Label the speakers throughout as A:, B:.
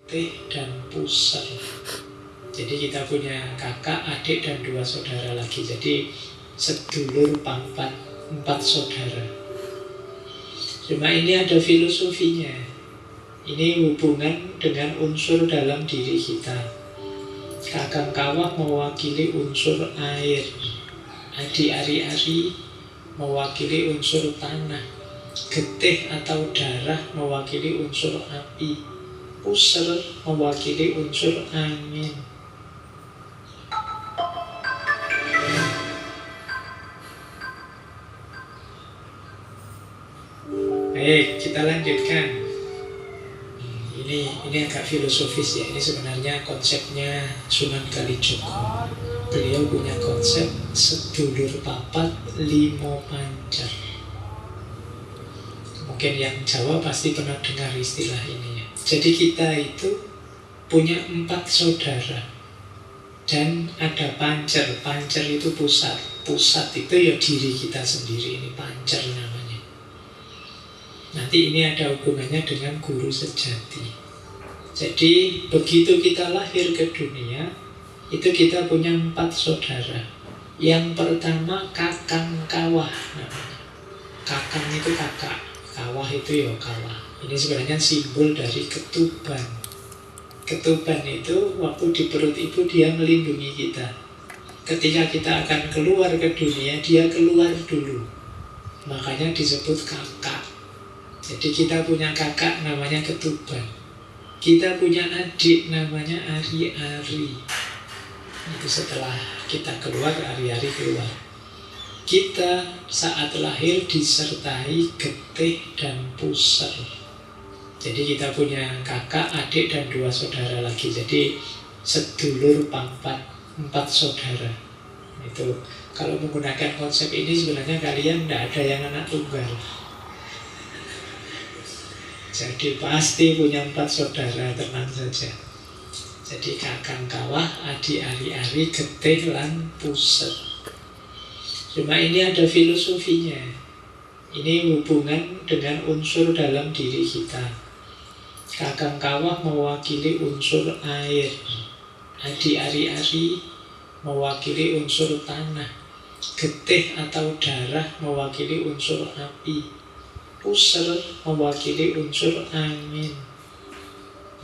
A: getih dan puser. Jadi kita punya kakak, adik, dan 2 saudara lagi. Jadi sedulur pangkat 4 saudara. Cuma ini ada filosofinya. Ini hubungan dengan unsur dalam diri kita. Kakang kawah mewakili unsur air, adi ari-ari mewakili unsur tanah, getih atau darah mewakili unsur api, puser mewakili unsur angin. Baik, kita lanjutkan. Ini agak filosofis ya. Ini sebenarnya konsepnya Sunan Kalijogo. Beliau punya konsep sedulur papat limo pancer. Mungkin yang Jawa pasti pernah dengar istilah ini ya. Jadi kita itu punya 4 saudara dan ada pancer. Pancer itu pusat. Pusat itu ya diri kita sendiri. Ini pancer namanya. Nanti ini ada hubungannya dengan guru sejati. Jadi begitu kita lahir ke dunia, itu kita punya 4 saudara. Yang pertama kakang kawah namanya. Kakang itu kakak, kawah itu ya kawah. Ini sebenarnya simbol dari ketuban. Ketuban itu waktu di perut ibu dia melindungi kita. Ketika kita akan keluar ke dunia, dia keluar dulu. Makanya disebut kakak. Jadi kita punya kakak namanya ketuban. Kita punya adik namanya ari-ari. Itu setelah kita keluar, ari-ari keluar. Kita saat lahir disertai getih dan puser. Jadi kita punya kakak, adik, dan 2 saudara lagi. Jadi sedulur pangkat 4 saudara. Itu kalau menggunakan konsep ini sebenarnya kalian tidak ada yang anak tunggal. Jadi pasti punya 4 saudara, tenang saja. Jadi kakang kawah, adi ari-ari, getih lan puser. Cuma ini ada filosofinya. Ini hubungan dengan unsur dalam diri kita. Kakang kawah mewakili unsur air, adi ari-ari mewakili unsur tanah, getih atau darah mewakili unsur api, puser mewakili unsur angin.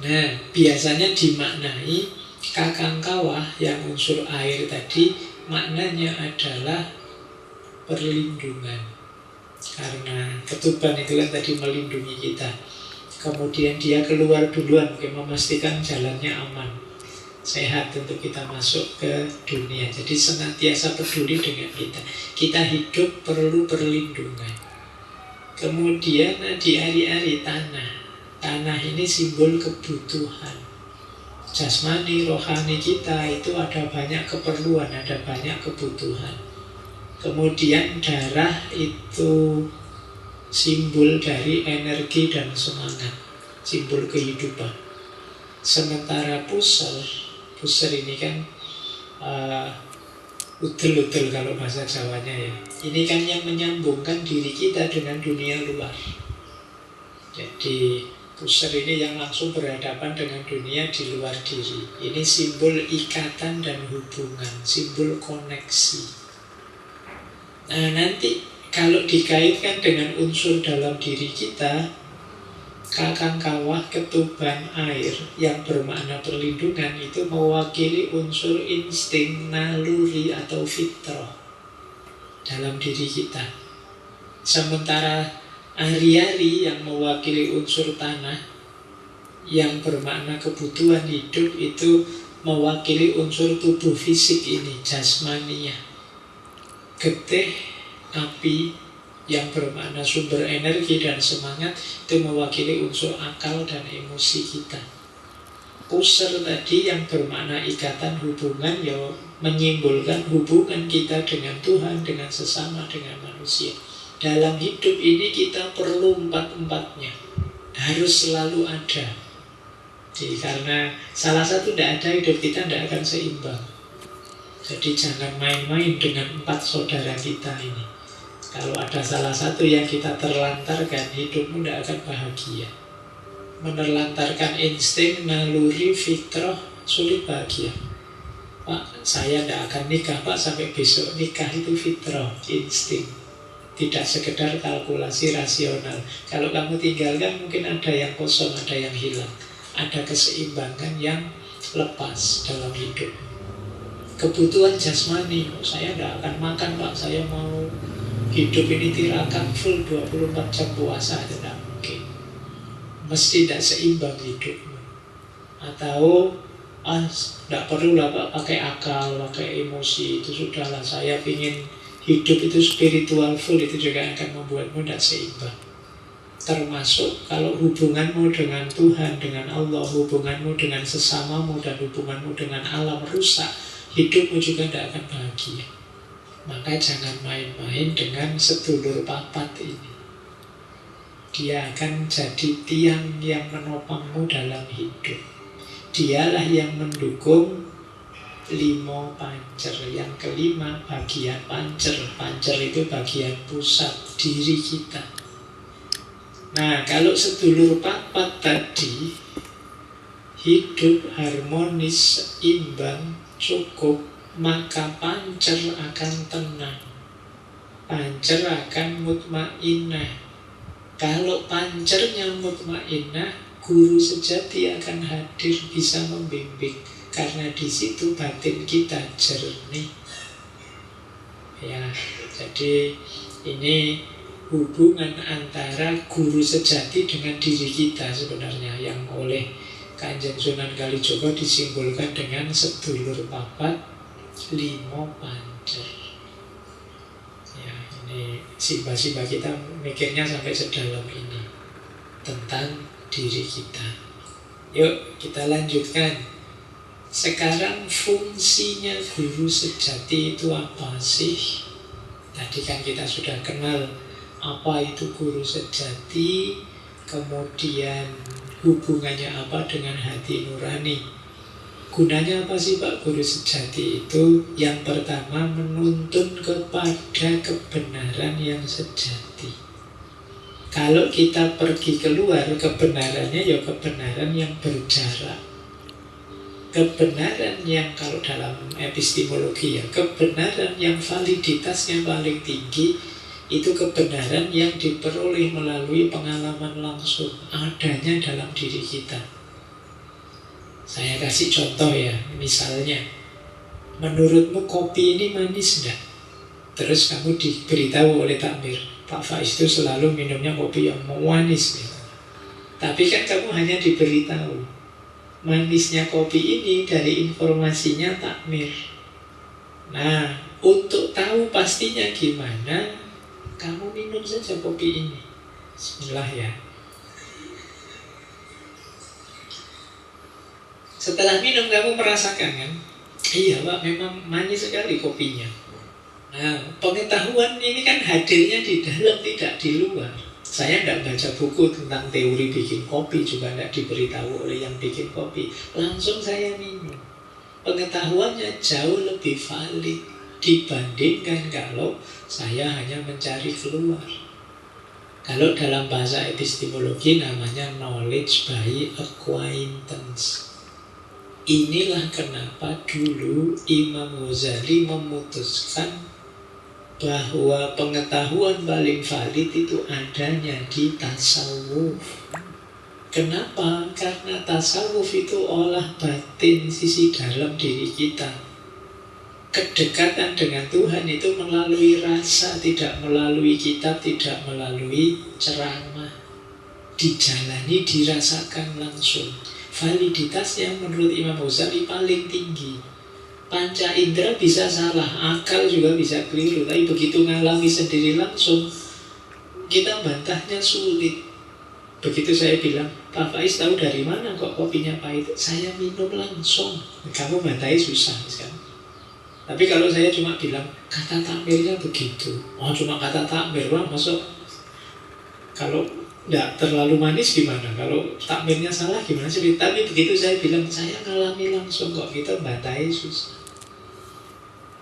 A: Nah, biasanya dimaknai kakang kawah yang unsur air tadi maknanya adalah perlindungan. Karena ketuban itu kan tadi melindungi kita. Kemudian dia keluar duluan untuk memastikan jalannya aman, sehat untuk kita masuk ke dunia. Jadi senantiasa peduli dengan kita. Kita hidup perlu perlindungan. Kemudian di ari-ari tanah. Tanah ini simbol kebutuhan. Jasmani, rohani kita itu ada banyak keperluan, ada banyak kebutuhan. Kemudian darah itu simbol dari energi dan semangat, simbol kehidupan. Sementara puser ini kan udel-udel kalau bahasa Jawanya ya. Ini kan yang menyambungkan diri kita dengan dunia luar. Jadi puser ini yang langsung berhadapan dengan dunia di luar diri. Ini simbol ikatan dan hubungan, simbol koneksi. Nah nanti kalau dikaitkan dengan unsur dalam diri kita, kakang kawah, ketuban, air yang bermakna perlindungan itu mewakili unsur insting, naluri atau fitrah dalam diri kita. Sementara ari-ari yang mewakili unsur tanah yang bermakna kebutuhan hidup itu mewakili unsur tubuh fisik ini, jasmania. Getih, api yang bermakna sumber energi dan semangat itu mewakili unsur akal dan emosi kita. Puser tadi yang bermakna ikatan hubungan ya menyimbolkan hubungan kita dengan Tuhan, dengan sesama, dengan manusia. Dalam hidup ini kita perlu 4-4-nya, harus selalu ada. Jadi karena salah satu tidak ada, hidup kita tidak akan seimbang. Jadi jangan main-main dengan 4 saudara kita ini. Kalau ada salah satu yang kita terlantarkan, hidupmu tidak akan bahagia. menelantarkan insting, naluri, fitrah, sulit bahagia. Pak, saya tidak akan nikah Pak, sampai besok nikah itu fitrah, insting. Tidak sekedar kalkulasi rasional. Kalau kamu tinggalkan mungkin ada yang kosong, ada yang hilang. Ada keseimbangan yang lepas dalam hidup. Kebutuhan jasmani, saya tidak akan makan Pak, saya mau hidup ini tirakat full 24 jam puasa, tidak mungkin. Mesti tidak seimbang hidupmu. Atau tidak perlu lah Pak pakai akal, pakai emosi, itu sudahlah, saya ingin hidup itu spiritual full, itu juga akan membuatmu tidak seimbang. Termasuk kalau hubunganmu dengan Tuhan, dengan Allah, hubunganmu dengan sesamamu, dan hubunganmu dengan alam rusak, hidupmu juga tidak akan bahagia. Maka jangan main-main dengan sedulur papat ini. Dia akan jadi tiang yang menopangmu dalam hidup. Dialah yang mendukung limo pancer. Yang kelima, bagian pancer. Pancer itu bagian pusat diri kita. Nah, kalau sedulur papat tadi hidup harmonis, imbang, cukup, maka pancer akan tenang. Pancer akan mutmainah. Kalau pancernya mutmainah, guru sejati akan hadir, bisa membimbing. Karena di situ batin kita jernih. Ya, jadi ini hubungan antara guru sejati dengan diri kita sebenarnya, yang oleh Kanjeng Sunan Kalijogo disimbolkan dengan sedulur papat, limo pancer. Ya, ini simba-simba kita mikirnya sampai sedalam ini tentang diri kita. Yuk kita lanjutkan. Sekarang fungsinya guru sejati itu apa sih? Tadi kan kita sudah kenal apa itu guru sejati, kemudian hubungannya apa dengan hati nurani. Gunanya apa sih Pak guru sejati itu? Yang pertama, menuntun kepada kebenaran yang sejati. Kalau kita pergi keluar, kebenarannya ya kebenaran yang berjarak. Kebenaran yang kalau dalam epistemologi ya, kebenaran yang validitasnya paling tinggi itu kebenaran yang diperoleh melalui pengalaman langsung, adanya dalam diri kita. Saya kasih contoh ya, misalnya, menurutmu kopi ini manis enggak? Terus kamu diberitahu oleh takmir, Pak Faiz itu selalu minumnya kopi yang manis. Tapi kan kamu hanya diberitahu manisnya kopi ini dari informasinya takmir. Nah, untuk tahu pastinya gimana, kamu minum saja kopi ini. Bismillah ya. Setelah minum kamu merasakan kan, iya Pak, memang manis sekali kopinya. Nah, pengetahuan ini kan hadirnya di dalam, tidak di luar. Saya tidak baca buku tentang teori bikin kopi, juga tidak diberitahu oleh yang bikin kopi. Langsung saya minum. Pengetahuannya jauh lebih valid dibandingkan kalau saya hanya mencari keluar. Kalau dalam bahasa epistemologi namanya knowledge by acquaintance. Inilah kenapa dulu Imam Ghazali memutuskan bahwa pengetahuan paling valid itu adanya di tasawuf. Kenapa? Karena tasawuf itu olah batin, sisi dalam diri kita. Kedekatan dengan Tuhan itu melalui rasa, tidak melalui kitab, tidak melalui ceramah. Dijalani, dirasakan langsung. Validitasnya menurut Imam Ghazali paling tinggi. Panca indera bisa salah, akal juga bisa keliru, tapi begitu ngalami sendiri langsung, kita bantahnya sulit. Begitu saya bilang, Pak Faiz tahu dari mana kok kopinya pahit? Saya minum langsung. Kamu bantahi susah kan? Tapi kalau saya cuma bilang, kata takmirnya begitu. Oh, cuma kata takmir, wah masuk. Kalau nggak terlalu manis gimana? Kalau takmirnya salah gimana sih? Tapi begitu saya bilang, saya ngalami langsung kok, kita bantahi susah.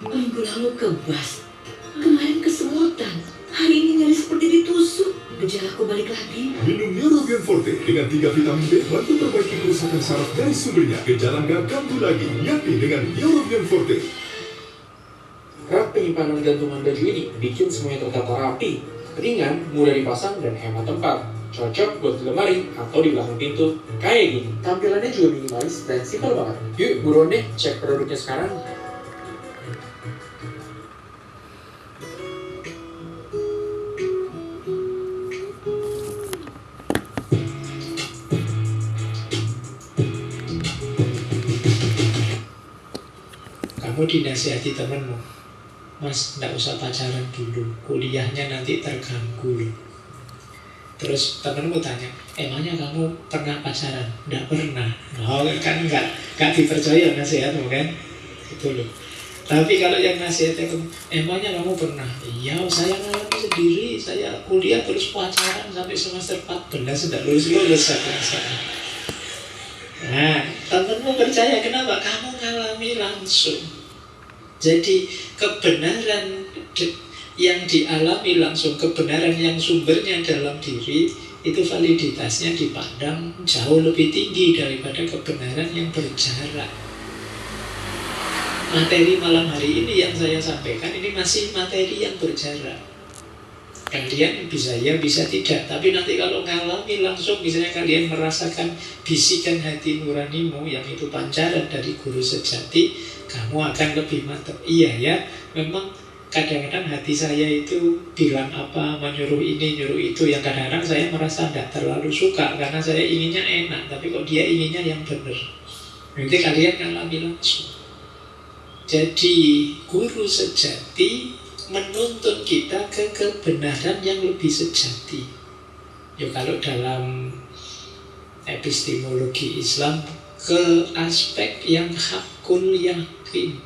B: Minggu lalu kebas, kemarin kesemutan, hari ini nyari seperti ditusuk. gejalaku balik lagi.
C: Minum Neurobion Forte dengan 3 vitamin B bantu perbaiki kerusakan saraf dari sumbernya. Gejala nggak kambuh lagi. Yakin dengan Neurobion Forte.
D: Rak penyimpanan gantungan baju ini bikin semuanya tertata rapi, ringan, mudah dipasang, dan hemat tempat. Cocok buat di lemari atau di belakang pintu. Kayak gini. Tampilannya juga minimalis dan simpel banget. Yuk buruan deh cek produknya sekarang.
A: Kamu dinasihati temenmu, Mas, nggak usah pacaran dulu, kuliahnya nanti terganggu loh. Terus temenmu tanya, emangnya kamu pernah pacaran? Nggak pernah. Oh, kan nggak dipercaya nasihatmu kan? Itu loh. Tapi kalau yang nasihatnya, emangnya kamu pernah? Iya, saya ngalamin sendiri. Saya kuliah terus pacaran sampai semester 14 sudah lulus saya. Nah, temenmu percaya kenapa? Kamu ngalami langsung. Jadi kebenaran yang dialami langsung, kebenaran yang sumbernya dalam diri, itu validitasnya dipandang jauh lebih tinggi daripada kebenaran yang berjarak. Materi malam hari ini yang saya sampaikan ini masih materi yang berjarak. Kalian bisa ya, bisa tidak. Tapi nanti kalau ngalami langsung, misalnya kalian merasakan bisikan hati nuranimu yang itu pancaran dari guru sejati, kamu akan lebih mantap. Iya ya, memang kadang-kadang hati saya itu bilang apa, menyuruh ini, nyuruh itu. Yang kadang-kadang saya merasa tidak terlalu suka karena saya inginnya enak, tapi kok dia inginnya yang benar. Nanti kalian ngalami langsung. Jadi guru sejati menuntun kita ke kebenaran yang lebih sejati. Ya kalau dalam epistemologi Islam, ke aspek yang hakul yakin,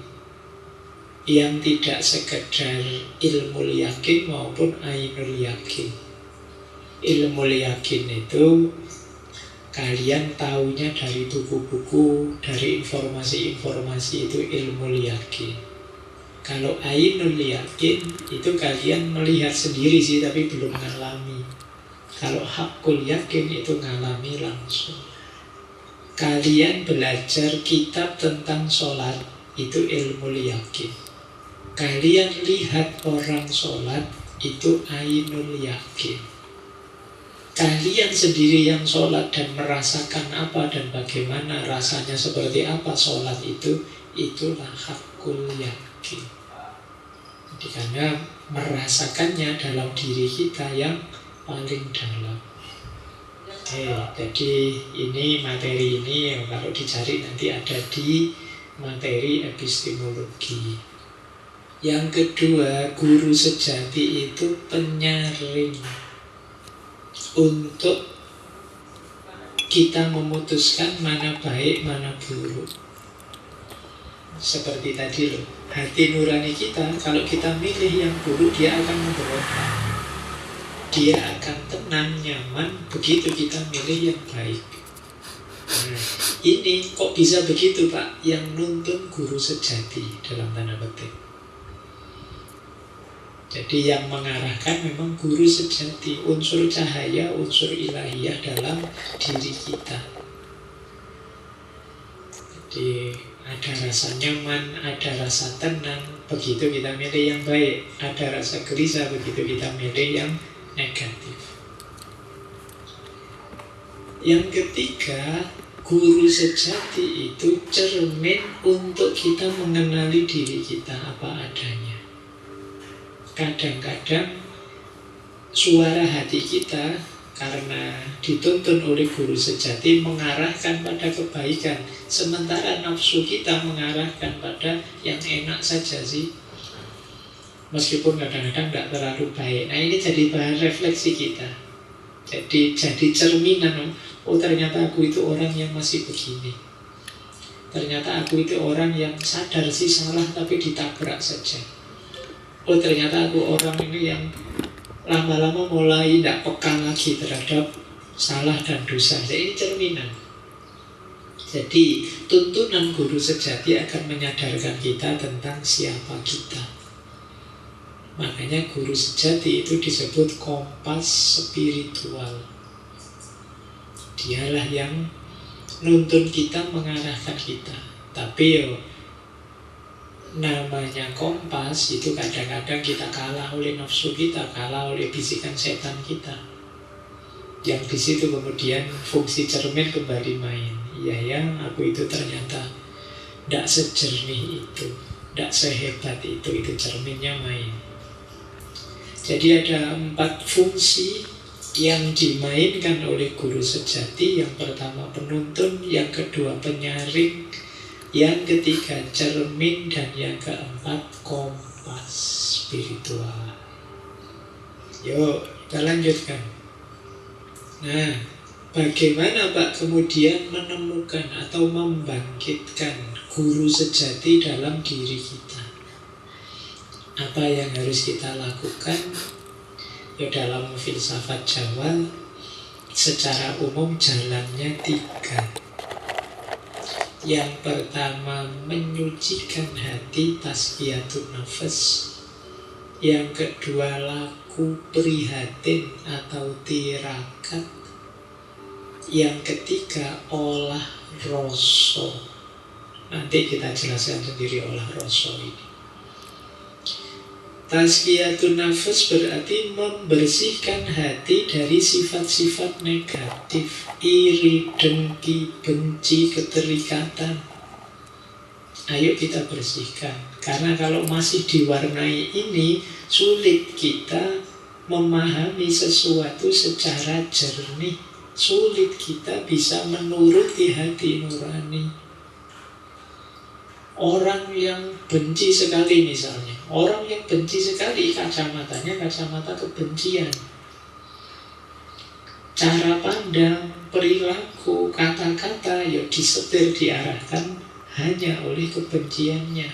A: yang tidak sekedar ilmu yakin maupun ainul yakin. Ilmu yakin itu kalian taunya dari buku-buku, dari informasi-informasi, itu ilmu yakin. Kalau ainul yakin itu kalian melihat sendiri sih, tapi belum ngalami. Kalau hakul yakin itu ngalami langsung. Kalian belajar kitab tentang sholat, itu ilmu yakin. Kalian lihat orang sholat, itu ainul yakin. Kalian sendiri yang sholat dan merasakan apa dan bagaimana rasanya, seperti apa sholat itu, itulah hakul yakin. Jadi karena merasakannya dalam diri kita yang paling dalam. Jadi ini materi ini yang kalau dicari nanti ada di materi epistemologi. Yang kedua, guru sejati itu penyaring untuk kita memutuskan mana baik, mana buruk. Seperti tadi loh, hati nurani kita, kalau kita milih yang buruk, dia akan memberontak. Dia akan tenang, nyaman, begitu kita milih yang baik. Nah, ini kok bisa begitu Pak? Yang nuntun guru sejati dalam tanda petik. Jadi yang mengarahkan memang guru sejati, unsur cahaya, unsur ilahiyah dalam diri kita. Jadi ada rasa nyaman, ada rasa tenang, begitu kita milih yang baik. Ada rasa gelisah, begitu kita milih yang negatif. Yang ketiga, guru sejati itu cermin untuk kita mengenali diri kita apa adanya. Kadang-kadang suara hati kita karena dituntun oleh guru sejati mengarahkan pada kebaikan, sementara nafsu kita mengarahkan pada yang enak saja sih, meskipun kadang-kadang tidak terlalu baik. Nah ini jadi bahan refleksi kita, jadi cerminan. Oh ternyata aku itu orang yang masih begini, ternyata aku itu orang yang sadar sih salah tapi ditabrak saja. Oh ternyata aku orang ini yang lama-lama mulai tidak peka lagi terhadap salah dan dosa. Jadi ini cerminan. Jadi tuntunan guru sejati akan menyadarkan kita tentang siapa kita. Makanya guru sejati itu disebut kompas spiritual. Dialah yang nuntun kita, mengarahkan kita. Tapi namanya kompas itu kadang-kadang kita kalah oleh nafsu kita, kalah oleh bisikan setan kita. Yang di situ kemudian fungsi cermin kembali main. Iya ya, aku itu ternyata tidak sejernih itu, tidak sehebat itu cerminnya main. Jadi ada 4 fungsi yang dimainkan oleh guru sejati. Yang pertama penuntun, yang kedua penyaring, yang ketiga cermin, dan yang keempat kompas spiritual. Yuk, kita lanjutkan. Nah, bagaimana Pak kemudian menemukan atau membangkitkan guru sejati dalam diri kita? Apa yang harus kita lakukan? Ya, dalam filsafat Jawa secara umum jalannya 3. Yang pertama menyucikan hati, tazkiyatun nafas. Yang kedua laku prihatin atau tirakat. Yang ketiga olah rasa. Nanti kita jelaskan sendiri olah rasa ini. Tazkiyatun nafas berarti membersihkan hati dari sifat-sifat negatif, iri, dengki, benci, keterikatan. Ayo kita bersihkan. Karena kalau masih diwarnai ini, sulit kita memahami sesuatu secara jernih. Sulit kita bisa menuruti hati nurani. Orang yang benci sekali misalnya, orang yang benci sekali kacamatanya kacamata kebencian. Cara pandang, perilaku, kata-kata ya disetir, diarahkan hanya oleh kebenciannya.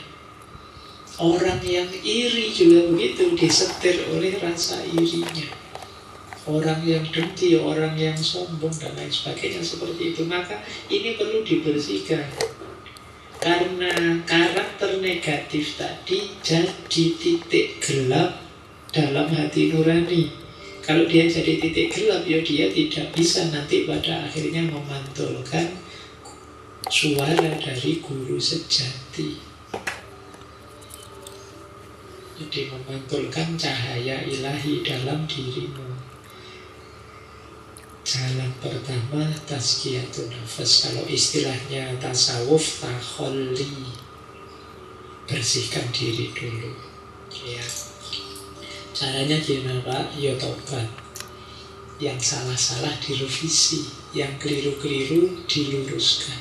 A: Orang yang iri juga begitu, disetir oleh rasa irinya. Orang yang dengki, orang yang sombong dan lain sebagainya seperti itu. Maka ini perlu dibersihkan. Karena karakter negatif tadi jadi titik gelap dalam hati nurani. Kalau dia jadi titik gelap, ya dia tidak bisa nanti pada akhirnya memantulkan suara dari guru sejati. Jadi memantulkan cahaya ilahi dalam dirimu. Jalan pertama tazkiyatun nafas. Kalau istilahnya tasawuf, takholli, bersihkan diri dulu ya. Caranya gimana Pak? Ya tobat. Yang salah-salah direvisi, yang keliru-keliru diluruskan.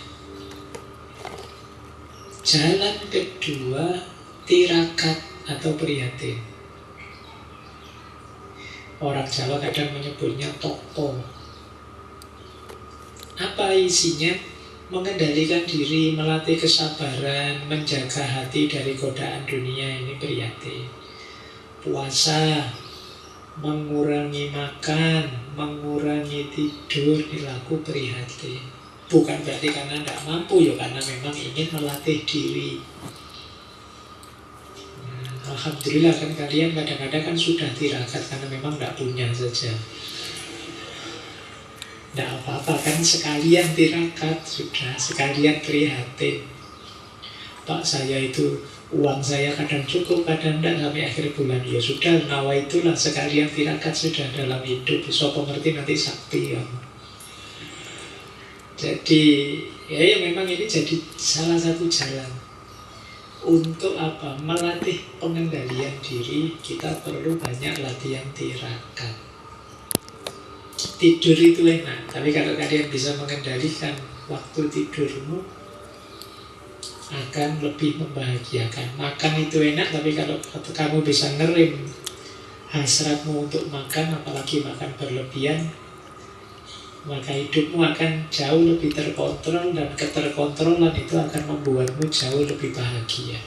A: Jalan kedua tirakat atau prihatin. Orang Jawa kadang menyebutnya toko. Apa isinya? Mengendalikan diri, melatih kesabaran, menjaga hati dari godaan dunia, ini prihatin. Puasa, mengurangi makan, mengurangi tidur, dilaku prihatin. Bukan berarti karena tidak mampu, ya karena memang ingin melatih diri. Alhamdulillah kan kalian kadang-kadang kan sudah tirakat karena memang tidak punya saja. Tidak apa-apa kan, sekalian tirakat sudah, sekalian prihatin. Pak saya itu uang saya kadang cukup, kadang tidak sampai akhir bulan. Ya sudah, nawa itulah sekalian tirakat sudah dalam hidup. So pengerti nanti sakti ya. Jadi ya memang ini jadi salah satu jalan. Untuk apa? Melatih pengendalian diri, kita perlu banyak latihan tirakat. Tidur itu enak, tapi kalau kalian bisa mengendalikan waktu tidurmu, akan lebih membahagiakan. Makan itu enak, tapi kalau kamu bisa ngerem hasratmu untuk makan, apalagi makan berlebihan, maka hidupmu akan jauh lebih terkontrol, dan keterkontrolan itu akan membuatmu jauh lebih bahagia.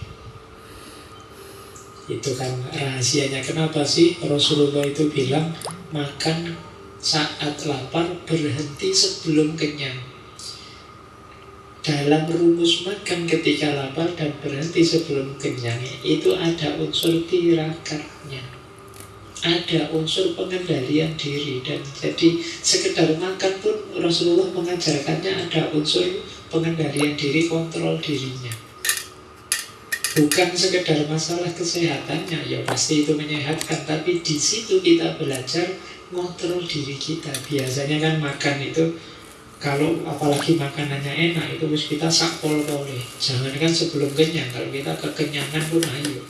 A: Itu kan rahasianya. Kenapa sih Rasulullah itu bilang makan saat lapar, berhenti sebelum kenyang. Dalam rumus makan ketika lapar dan berhenti sebelum kenyang itu ada unsur tirakatnya, ada unsur pengendalian diri. Dan jadi sekedar makan pun Rasulullah mengajarkannya ada unsur pengendalian diri, kontrol dirinya. Bukan sekedar masalah kesehatannya, ya pasti itu menyehatkan, tapi di situ kita belajar ngontrol diri kita. Biasanya kan makan itu, kalau apalagi makanannya enak, itu harus kita sakpol-pole. Jangankan sebelum kenyang, kalau kita kekenyangan pun ayo.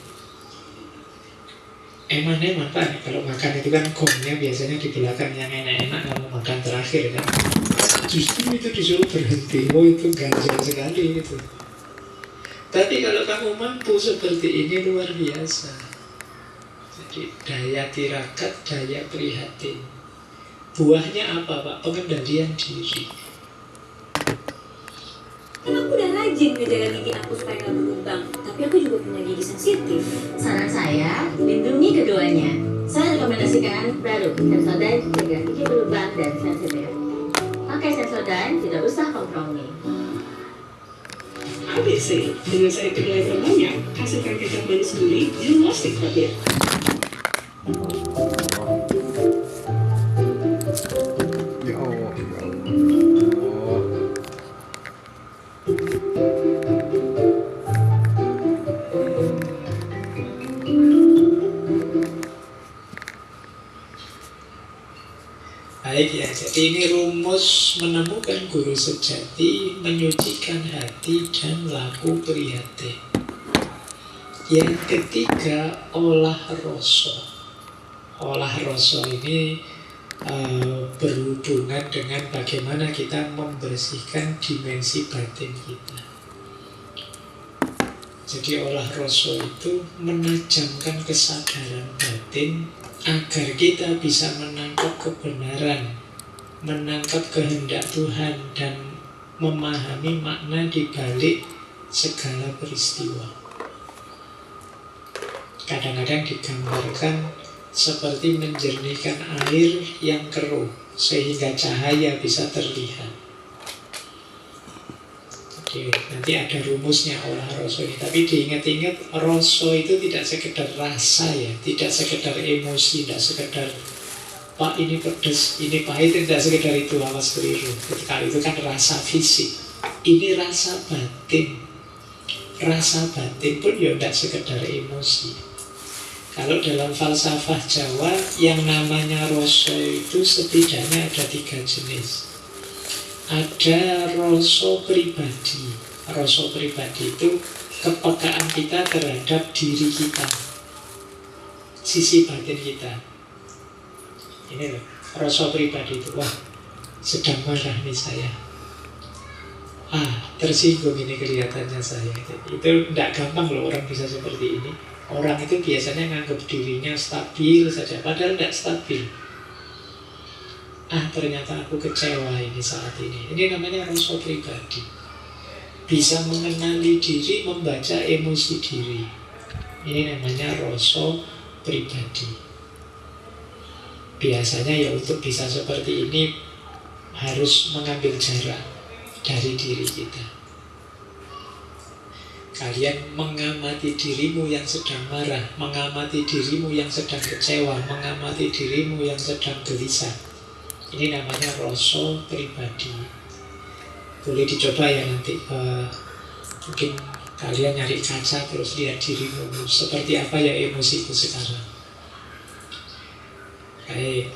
A: Eman-eman Pak, kalau makan itu kan gongnya biasanya di belakang yang enak-enak, kamu makan terakhir kan. Justru itu disuruh berhenti, oh itu ganjil sekali itu. Tapi kalau kamu mampu seperti ini luar biasa. Jadi daya tirakat, daya prihatin. Buahnya apa Pak? Pengendalian diri.
B: Kan aku udah rajin ngejaga gigi aku supaya gak berlubang. Tapi aku juga punya gigi sensitif.
E: Saran saya, lindungi keduanya. Saya rekomendasikan produk Sensodyne cegah gigi berlubang dan sensitif. Pakai Sensodyne, tidak usah kompromi.
F: ABC, dengan saya kedelai berminyak, hasilkan kecap manis gurih, jelas nikmatnya.
G: Ya Allah, ya Allah.
A: Baik ya, jadi ini rumus menemukan guru sejati, menyucikan hati dan laku prihatin. Yang ketiga, olah rasa. Olah rasa ini berhubungan dengan bagaimana kita membersihkan dimensi batin kita. Jadi olah rasa itu menajamkan kesadaran batin agar kita bisa menangkap kebenaran, menangkap kehendak Tuhan, dan memahami makna di balik segala peristiwa. Kadang-kadang digambarkan seperti menjernihkan air yang keruh sehingga cahaya bisa terlihat. Oke, nanti ada rumusnya olah rasa ini. Tapi diingat-ingat, rasa itu tidak sekedar rasa ya, tidak sekedar emosi, tidak sekedar Pak ini pedas, ini pahit, tidak sekedar itu, awas keliru. Kalau itu kan rasa fisik. Ini rasa batin. Rasa batin pun ya tidak sekedar emosi. Kalau dalam falsafah Jawa, yang namanya rasa itu setidaknya ada 3 jenis. Ada rasa pribadi. Rasa pribadi itu kepekaan kita terhadap diri kita, sisi batin kita. Ini loh, rasa pribadi itu. Wah, sedang marah nih saya. Tersinggung ini kelihatannya saya. Itu tidak gampang loh orang bisa seperti ini. Orang itu biasanya nganggap dirinya stabil saja, padahal tidak stabil. Ternyata aku kecewa ini saat ini. Ini namanya rasa pribadi. Bisa mengenali diri, membaca emosi diri. Ini namanya rasa pribadi. Biasanya ya untuk bisa seperti ini harus mengambil jarak dari diri kita. Kalian mengamati dirimu yang sedang marah, mengamati dirimu yang sedang kecewa, mengamati dirimu yang sedang gelisah. Ini namanya rasa pribadi. Boleh dicoba ya nanti. Mungkin kalian nyari kaca terus lihat dirimu seperti apa ya emosiku sekarang. Baik.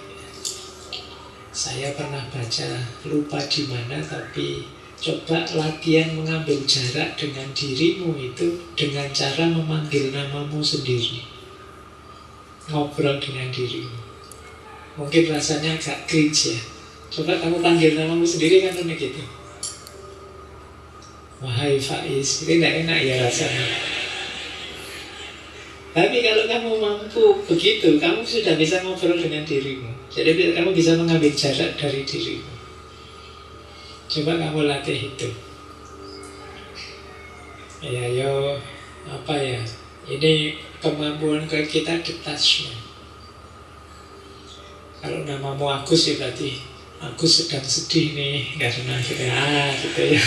A: Saya pernah baca, lupa di mana, tapi coba latihan mengambil jarak dengan dirimu itu dengan cara memanggil namamu sendiri. Ngobrol dengan dirimu. Mungkin rasanya agak cringe ya. Coba kamu panggil namamu sendiri kan unik gitu. Wahai Faiz, ini tidak enak ya rasanya. Tapi kalau kamu mampu begitu, kamu sudah bisa ngobrol dengan dirimu. Jadi kamu bisa mengambil jarak dari dirimu. Coba kamu latih itu. Ya yo, apa ya? Ini kemampuan kita detachment. Kalau namamu Agus ya berarti Agus sedang sedih nih karena gitu ya.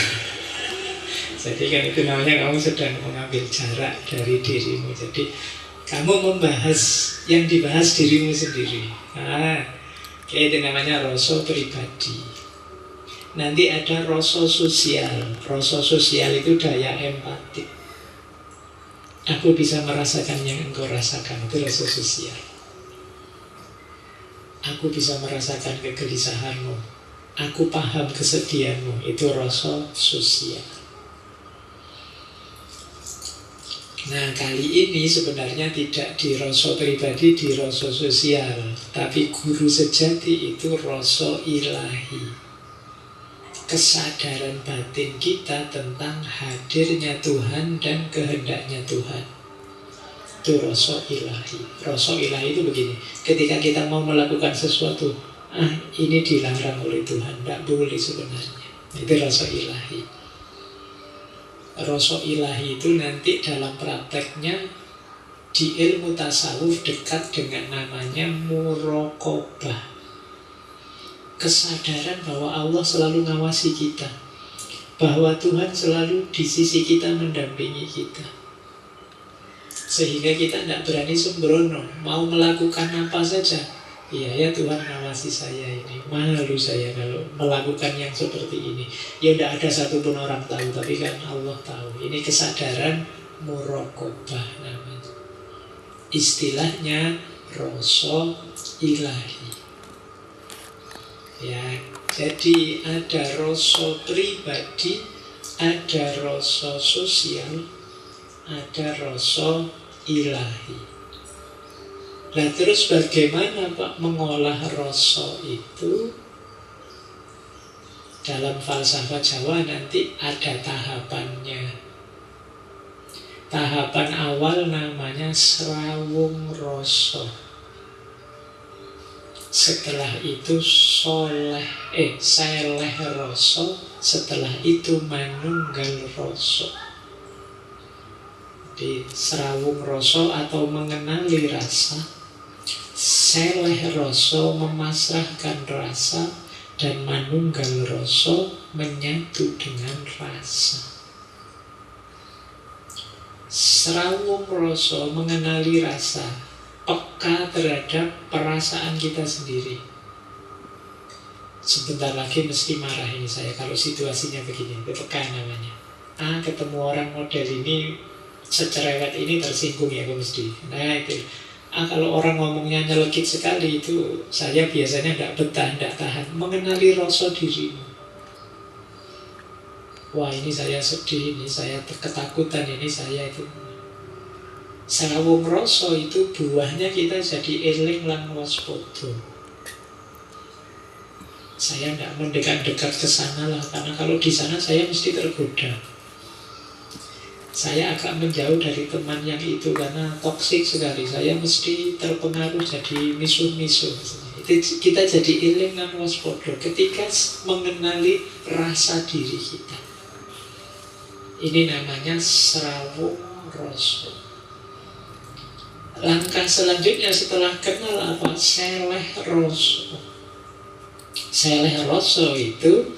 A: Jadi kan itu namanya kamu sedang mengambil jarak dari dirimu. Jadi kamu membahas yang dibahas dirimu sendiri. Itu namanya rasa pribadi. Nanti ada rasa sosial. Rasa sosial itu daya empatik. Aku bisa merasakan yang engkau rasakan, itu rasa sosial. Aku bisa merasakan kegelisahanmu, aku paham kesedihanmu, itu rasa sosial. Nah, kali ini sebenarnya tidak di rasa pribadi, di rasa sosial. Tapi guru sejati itu rasa ilahi. Kesadaran batin kita tentang hadirnya Tuhan dan kehendaknya Tuhan. Itu rasa ilahi. Rasa ilahi itu begini, ketika kita mau melakukan sesuatu, ini dilarang oleh Tuhan, tidak boleh sebenarnya. Itu rasa ilahi. Rasa ilahi itu nanti dalam prakteknya di ilmu tasawuf dekat dengan namanya muraqabah. Kesadaran bahwa Allah selalu ngawasi kita, bahwa Tuhan selalu di sisi kita mendampingi kita, sehingga kita tidak berani sembrono, mau melakukan apa saja. Iya ya, Tuhan ngawasi saya ini, malu saya kalau melakukan yang seperti ini. Ya tidak ada satupun orang tahu, tapi kan Allah tahu. Ini kesadaran muraqabah namanya. Istilahnya rasa ilahi. Ya, jadi ada rasa pribadi, ada rasa sosial, ada rasa ilahi. Nah terus bagaimana Pak mengolah rasa itu? Dalam falsafah Jawa nanti ada tahapannya. Tahapan awal namanya srawung rasa. Setelah itu seleh rasa. Setelah itu manunggal rasa. Di srawung rasa atau mengenali rasa, seleh rasa memasrahkan rasa, dan manunggal rasa menyatu dengan rasa. Srawung rasa mengenali rasa, peka terhadap perasaan kita sendiri. Sebentar lagi mesti marah ini saya kalau situasinya begini, itu peka namanya. Ketemu orang model ini, secerewet ini tersinggung ya aku mesti. Nah itu. Kalau orang ngomongnya nyelekit sekali itu saya biasanya tidak betah, tidak tahan. Mengenali rasa dirimu. Wah ini saya sedih, ini saya ketakutan, ini saya itu. Srawung rasa itu buahnya kita jadi eling lan waspada. Saya tidak mendekat-dekat ke sana lah, karena kalau di sana saya mesti tergoda. Saya agak menjauh dari teman yang itu karena toksik sekali. Saya mesti terpengaruh jadi misuh-misuh. Kita jadi eling dan waspada ketika mengenali rasa diri kita. Ini namanya srawung rasa. Langkah selanjutnya setelah kenal apa? Seleh rasa. Seleh rasa itu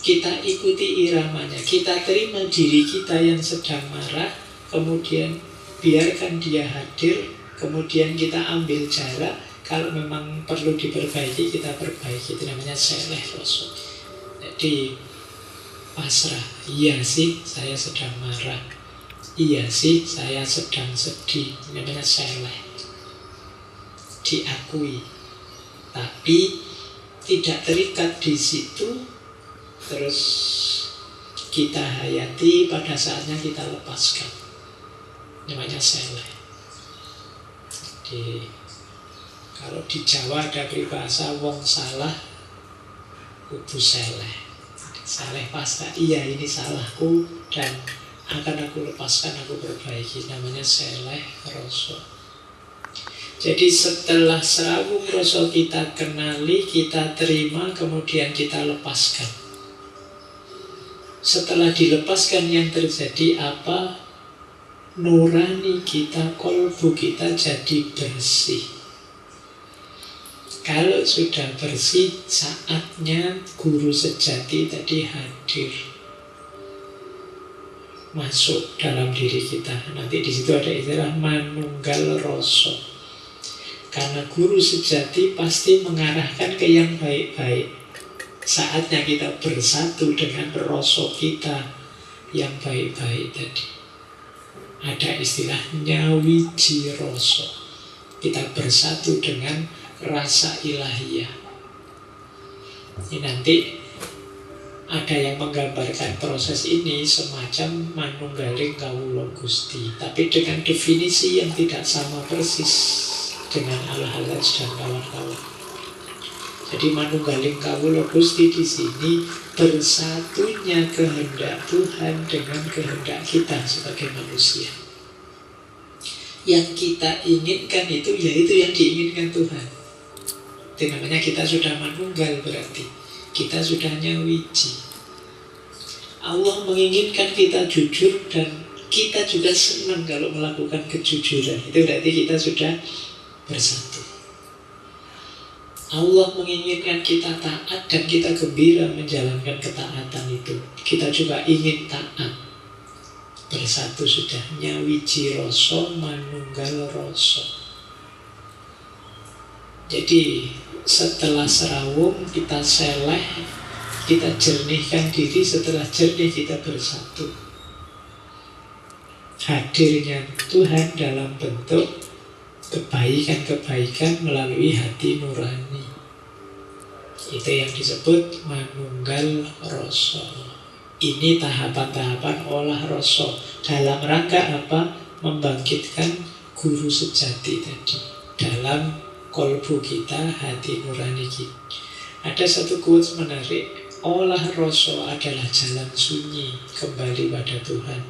A: kita ikuti iramanya, kita terima diri kita yang sedang marah, kemudian biarkan dia hadir, kemudian kita ambil jarak. Kalau memang perlu diperbaiki, kita perbaiki. Itu namanya seleh rasa. Jadi pasrah. Iya sih, saya sedang marah. Iya sih, saya sedang sedih. Itu namanya seleh. Diakui, tapi tidak terikat di situ. Terus kita hayati, pada saatnya kita lepaskan. Namanya seleh. Jadi kalau di Jawa ada peribahasa wong salah kudu seleh. Seleh pasrah, iya ini salahku dan akan aku lepaskan, aku perbaiki. Namanya seleh rasa. Jadi setelah srawung rasa kita kenali, kita terima, kemudian kita lepaskan. Setelah dilepaskan yang terjadi apa? Nurani kita, kolbu kita jadi bersih. Kalau sudah bersih, saatnya guru sejati tadi hadir. masuk dalam diri kita. Nanti di situ ada istilah manunggal rasa. Karena guru sejati pasti mengarahkan ke yang baik-baik. Saatnya kita bersatu dengan rasa kita yang baik-baik tadi. Ada istilahnya wiji rasa. Kita bersatu dengan rasa ilahiyah. Ini nanti ada yang menggambarkan proses ini semacam manunggaling kawula Gusti, tapi dengan definisi yang tidak sama persis dengan Al-Hallaj dan kawan-kawan. Jadi manunggaling kawula Gusti di sini bersatunya kehendak Tuhan dengan kehendak kita sebagai manusia. Yang kita inginkan itu yaitu yang diinginkan Tuhan. Itu namanya kita sudah manunggal, berarti kita sudah nyawiji. Allah menginginkan kita jujur dan kita juga senang kalau melakukan kejujuran. Itu berarti kita sudah bersatu. Allah menginginkan kita taat dan kita gembira menjalankan ketaatan itu. Kita juga ingin taat. Bersatu sudah nyawiji rasa manunggal rasa. Jadi setelah serawung kita seleh, kita jernihkan diri. Setelah jernih kita bersatu. Hadirnya Tuhan dalam bentuk kebaikan-kebaikan melalui hati nurani. Itu yang disebut manunggal rasa. Ini tahapan-tahapan olah rasa. Dalam rangka apa? Membangkitkan guru sejati tadi dalam kolbu kita, hati nurani kita. Ada satu quotes menarik. Olah rasa adalah jalan sunyi kembali pada Tuhan.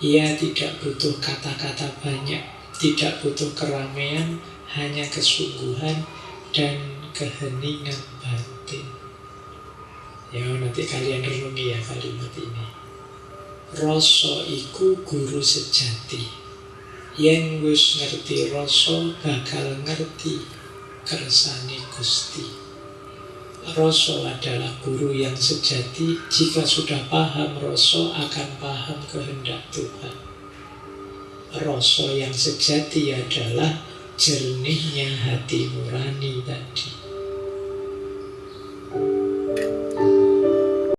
A: Ia tidak butuh kata-kata banyak, tidak butuh keramaian, hanya kesungguhan dan keheningan batin. Ya, nanti kalian renungi ya kalimat ini. Rasa iku guru sejati. Yen wis ngerti rasa bakal ngerti kersane Gusti. Rasa adalah guru yang sejati. Jika sudah paham rasa, akan paham kehendak Tuhan. Rasa yang sejati adalah jernihnya hati nurani tadi.